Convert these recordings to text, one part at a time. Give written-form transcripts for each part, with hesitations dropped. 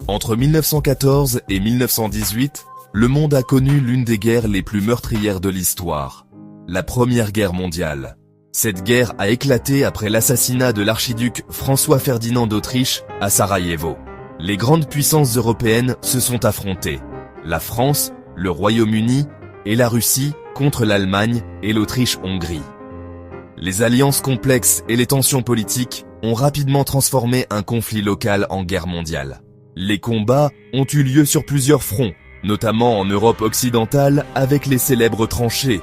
Entre 1914 et 1918, le monde a connu l'une des guerres les plus meurtrières de l'histoire, la Première Guerre mondiale. Cette guerre a éclaté après l'assassinat de l'archiduc François-Ferdinand d'Autriche à Sarajevo. Les grandes puissances européennes se sont affrontées. La France, le Royaume-Uni et la Russie contre l'Allemagne et l'Autriche-Hongrie. Les alliances complexes et les tensions politiques ont rapidement transformé un conflit local en guerre mondiale. Les combats ont eu lieu sur plusieurs fronts, notamment en Europe occidentale avec les célèbres tranchées.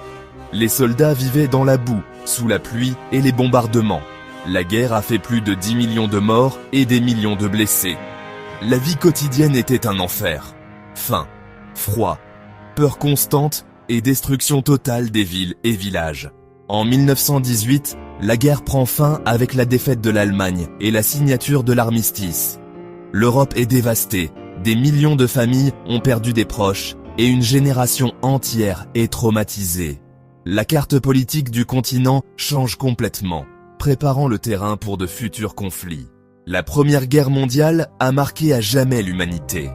Les soldats vivaient dans la boue, sous la pluie et les bombardements. La guerre a fait plus de 10 millions de morts et des millions de blessés. La vie quotidienne était un enfer. Faim, froid, peur constante et destruction totale des villes et villages. En 1918, la guerre prend fin avec la défaite de l'Allemagne et la signature de l'armistice. L'Europe est dévastée, des millions de familles ont perdu des proches et une génération entière est traumatisée. La carte politique du continent change complètement, préparant le terrain pour de futurs conflits. La Première Guerre mondiale a marqué à jamais l'humanité.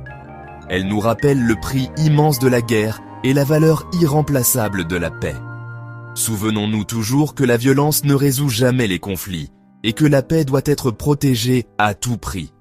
Elle nous rappelle le prix immense de la guerre et la valeur irremplaçable de la paix. Souvenons-nous toujours que la violence ne résout jamais les conflits et que la paix doit être protégée à tout prix.